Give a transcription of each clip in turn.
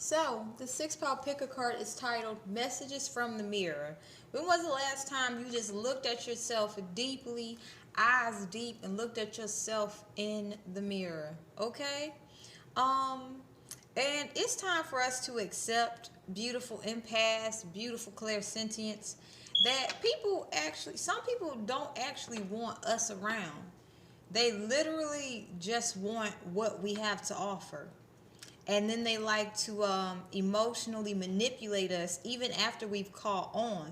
So, the 6-pound picker card is titled Messages from the Mirror. When was the last time you just looked at yourself deeply, eyes deep, and looked at yourself in the mirror? Okay? And it's time for us to accept beautiful empaths, beautiful clairsentience, that some people don't actually want us around. They literally just want what we have to offer. And then they like to emotionally manipulate us even after we've caught on.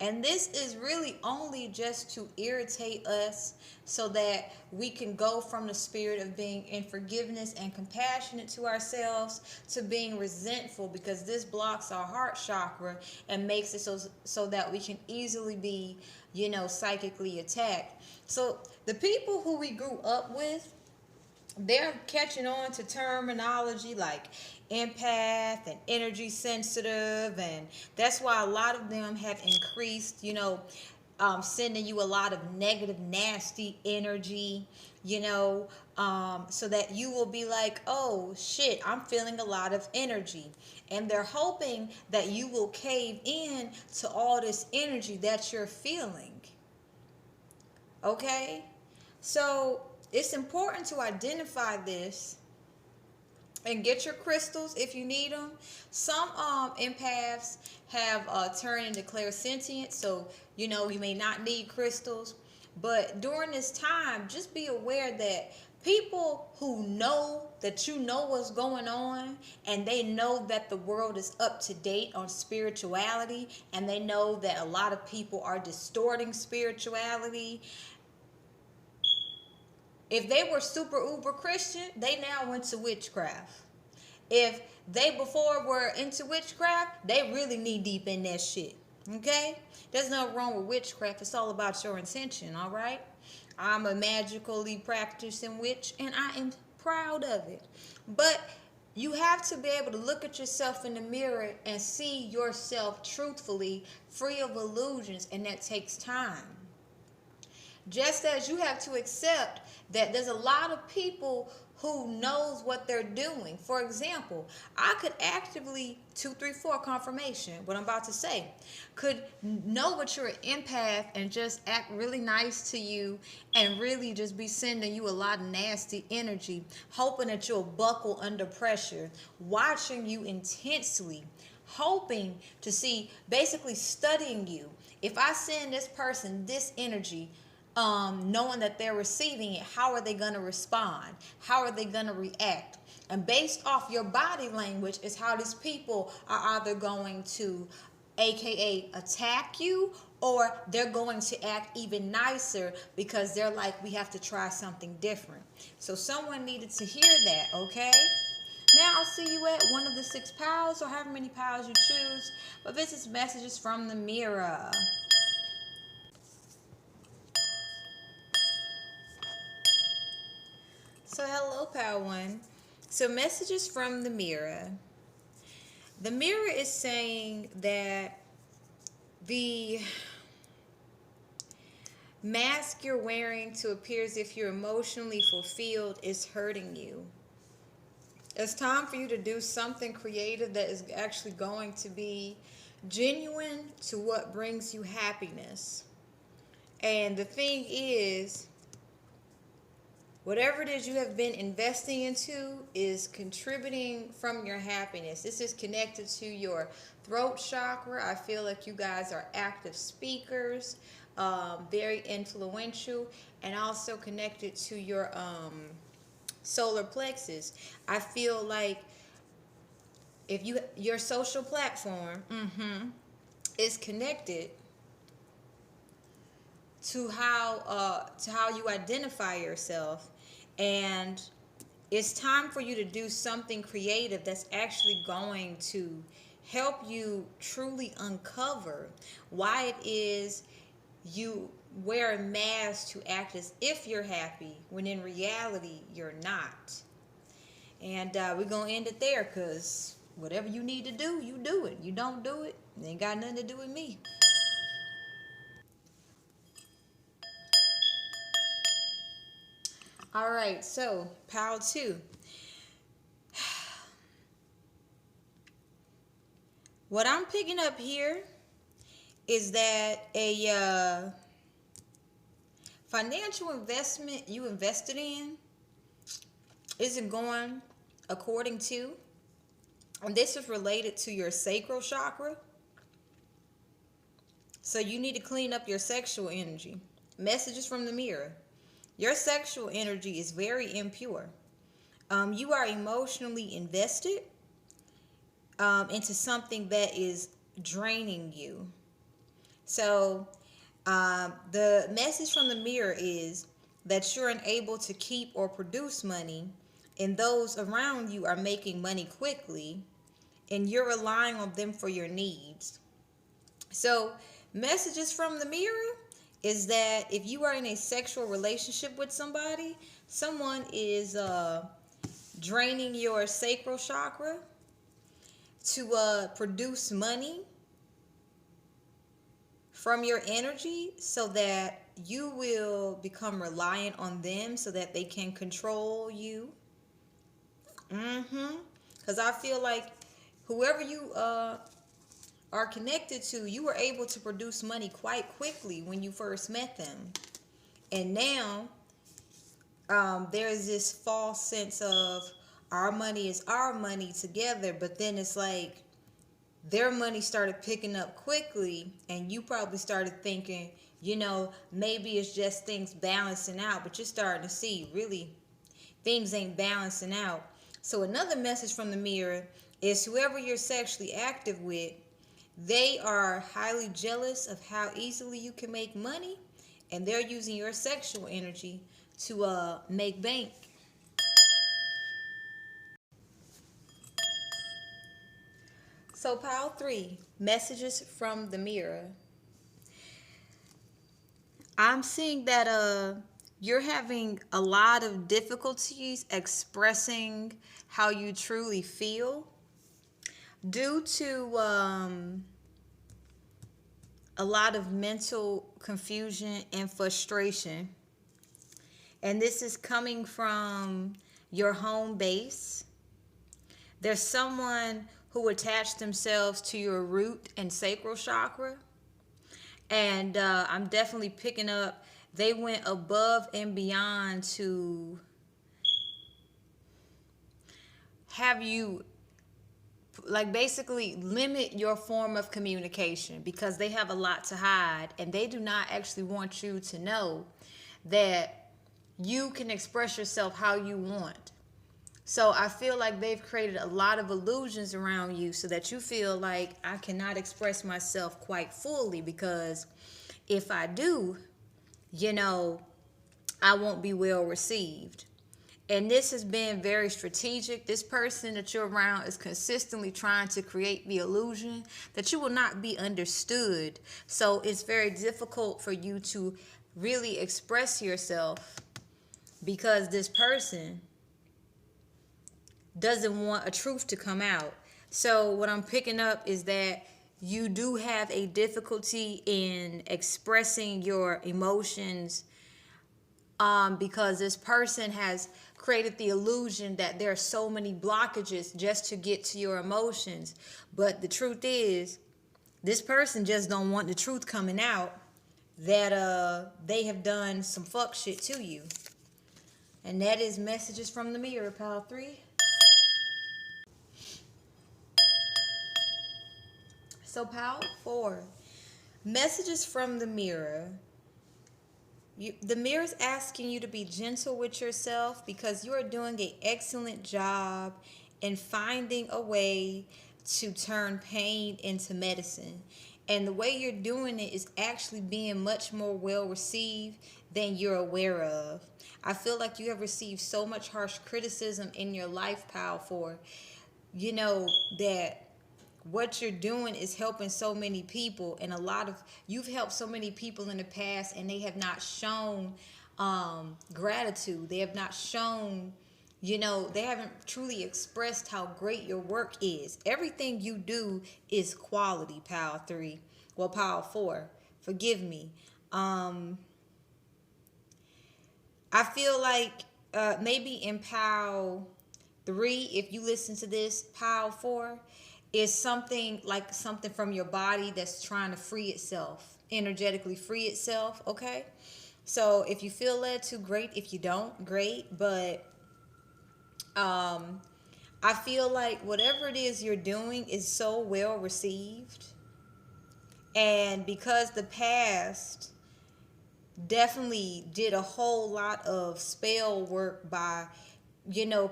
And this is really only just to irritate us so that we can go from the spirit of being in forgiveness and compassionate to ourselves to being resentful, because this blocks our heart chakra and makes it so that we can easily be, psychically attacked. So the people who we grew up with, they're catching on to terminology like empath and energy sensitive, and that's why a lot of them have increased, sending you a lot of negative, nasty energy, so that you will be like, oh shit, I'm feeling a lot of energy. And they're hoping that you will cave in to all this energy that you're feeling. Okay? So it's important to identify this and get your crystals if you need them. Some empaths have turned into clairsentient, so you may not need crystals. But during this time, just be aware that people who know that you know what's going on, and they know that the world is up to date on spirituality, and they know that a lot of people are distorting spirituality. If they were super uber Christian, they now went to witchcraft. If they before were into witchcraft, they really knee deep in that shit. Okay? There's nothing wrong with witchcraft. It's all about your intention, all right? I'm a magically practicing witch, and I am proud of it. But you have to be able to look at yourself in the mirror and see yourself truthfully, free of illusions, and that takes time. Just as you have to accept that there's a lot of people who knows what they're doing. For example, I could actively 234 confirmation, what I'm about to say, could know what you're an empath and just act really nice to you and really just be sending you a lot of nasty energy, hoping that you'll buckle under pressure, watching you intensely, hoping to see, basically studying you. If I send this person this energy, knowing that they're receiving it, how are they going to respond? How are they going to react? And based off your body language is how these people are either going to, aka, attack you, or they're going to act even nicer because they're like, we have to try something different. So someone needed to hear that, okay? Now I'll see you at one of the 6 piles, or however many piles you choose. But this is Messages from the Mirror. So hello, Pile 1. So Messages from the Mirror. The mirror is saying that the mask you're wearing to appear as if you're emotionally fulfilled is hurting you. It's time for you to do something creative that is actually going to be genuine to what brings you happiness. And the thing is, whatever it is you have been investing into is contributing from your happiness. This is connected to your throat chakra. I feel like you guys are active speakers, very influential, and also connected to your solar plexus. I feel like if your social platform is connected to how you identify yourself, and it's time for you to do something creative that's actually going to help you truly uncover why it is you wear a mask to act as if you're happy when in reality you're not. And we're gonna end it there, because whatever you need to do, you do it. You don't do it, it ain't got nothing to do with me. All right, so pile 2. What I'm picking up here is that a financial investment you invested in isn't going according to, and this is related to your sacral chakra. So you need to clean up your sexual energy. Messages from the mirror. Your sexual energy is very impure. You are emotionally invested into something that is draining you. So the message from the mirror is that you're unable to keep or produce money, and those around you are making money quickly, and you're relying on them for your needs. So messages from the mirror is that if you are in a sexual relationship with somebody, someone is draining your sacral chakra to produce money from your energy so that you will become reliant on them so that they can control you. Because I feel like whoever you are connected to, you were able to produce money quite quickly when you first met them. And now there's this false sense of our money is our money together, but then it's like their money started picking up quickly, and you probably started thinking, maybe it's just things balancing out, but you're starting to see really things ain't balancing out. So another message from the mirror is whoever you're sexually active with, they are highly jealous of how easily you can make money, and they're using your sexual energy to make bank. So pile 3, messages from the mirror. I'm seeing that you're having a lot of difficulties expressing how you truly feel due to a lot of mental confusion and frustration. And this is coming from your home base. There's someone who attached themselves to your root and sacral chakra. And I'm definitely picking up, they went above and beyond to have you basically limit your form of communication, because they have a lot to hide, and they do not actually want you to know that you can express yourself how you want. So I feel like they've created a lot of illusions around you so that you feel like I cannot express myself quite fully, because if I do, I won't be well received. And this has been very strategic. This person that you're around is consistently trying to create the illusion that you will not be understood. So it's very difficult for you to really express yourself, because this person doesn't want a truth to come out. So what I'm picking up is that you do have a difficulty in expressing your emotions, because this person has created the illusion that there are so many blockages just to get to your emotions. But the truth is, this person just don't want the truth coming out that they have done some fuck shit to you. And that is messages from the mirror, pile 3. So pile 4, messages from the mirror. The mirror is asking you to be gentle with yourself, because you are doing an excellent job in finding a way to turn pain into medicine. And the way you're doing it is actually being much more well received than you're aware of. I feel like you have received so much harsh criticism in your life, pile 4. That what you're doing is helping so many people, and you've helped so many people in the past, and they have not shown gratitude. They have not shown, they haven't truly expressed how great your work is. Everything you do is quality, pile 3. Well, pile 4, forgive me. I feel like maybe in pile 3, if you listen to this, pile 4, is something like something from your body that's trying to free itself, energetically free itself, okay? So if you feel led to, great. If you don't, great. But I feel like whatever it is you're doing is so well received. And because the past definitely did a whole lot of spell work by,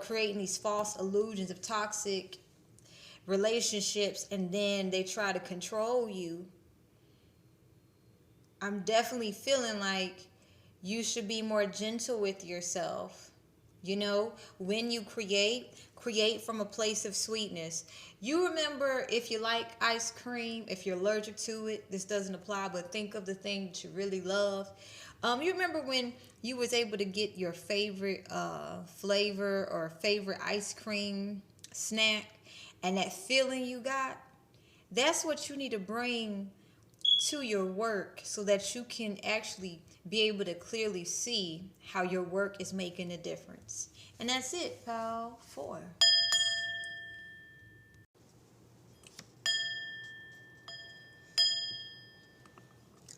creating these false illusions of toxic relationships, and then they try to control you. I'm definitely feeling like you should be more gentle with yourself. When you create from a place of sweetness. You remember, if you like ice cream, if you're allergic to it, this doesn't apply, but think of the thing that you really love. You remember when you was able to get your favorite flavor or favorite ice cream snack, and that feeling you got? That's what you need to bring to your work, so that you can actually be able to clearly see how your work is making a difference. And that's it, pal 4.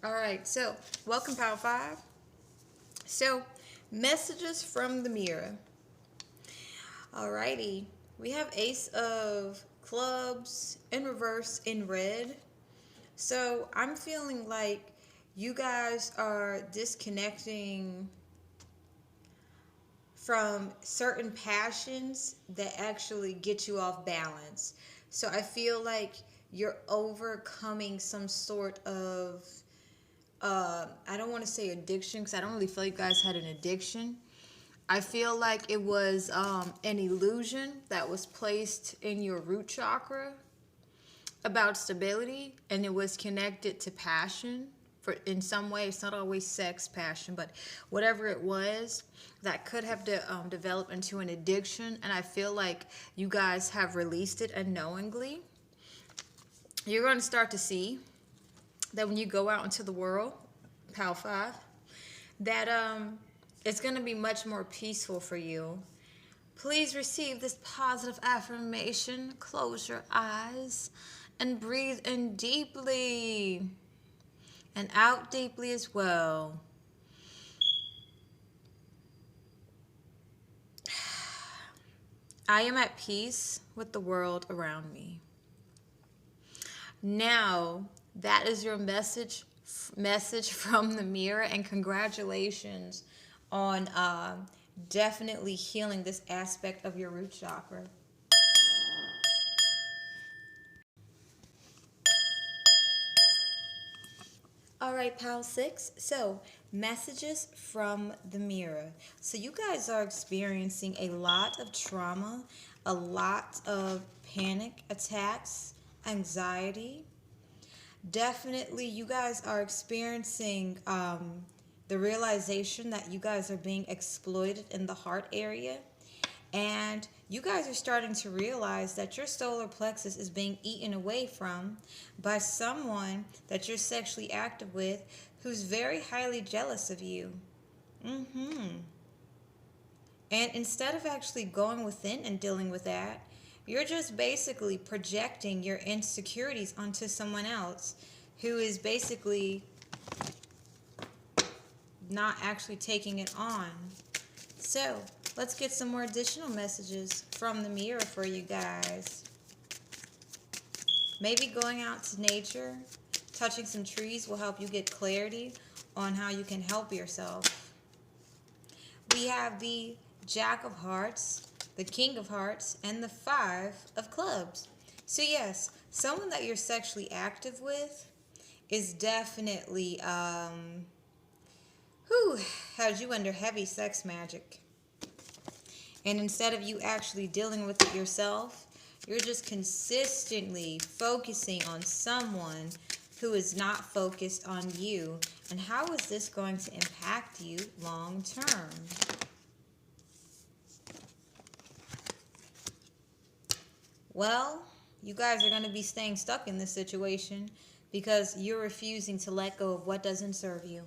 All right, so welcome, pal 5. So, messages from the mirror. Alrighty, we have Ace of Clubs in reverse in red. So I'm feeling like you guys are disconnecting from certain passions that actually get you off balance. So I feel like you're overcoming some sort of, I don't want to say addiction, because I don't really feel like you guys had an addiction. I feel like it was an illusion that was placed in your root chakra about stability, and it was connected to passion. For in some way, it's not always sex passion, but whatever it was, that could have developed into an addiction. And I feel like you guys have released it unknowingly. You're going to start to see that when you go out into the world, pal 5, that it's going to be much more peaceful for you. Please receive this positive affirmation. Close your eyes and breathe in deeply and out deeply as well. I am at peace with the world around me. Now, that is your message from the mirror, and congratulations on definitely healing this aspect of your root chakra. All right, pal 6. So, messages from the mirror. So, you guys are experiencing a lot of trauma, a lot of panic attacks, anxiety. Definitely, you guys are experiencing the realization that you guys are being exploited in the heart area. And you guys are starting to realize that your solar plexus is being eaten away from by someone that you're sexually active with, who's very highly jealous of you. And instead of actually going within and dealing with that, you're just basically projecting your insecurities onto someone else who is basically not actually taking it on. So, let's get some more additional messages from the mirror for you guys. Maybe going out to nature, touching some trees will help you get clarity on how you can help yourself. We have the Jack of Hearts, the King of Hearts, and the 5 of Clubs. So yes, someone that you're sexually active with is definitely has you under heavy sex magic. And instead of you actually dealing with it yourself, you're just consistently focusing on someone who is not focused on you. And how is this going to impact you long term? Well, you guys are going to be staying stuck in this situation because you're refusing to let go of what doesn't serve you.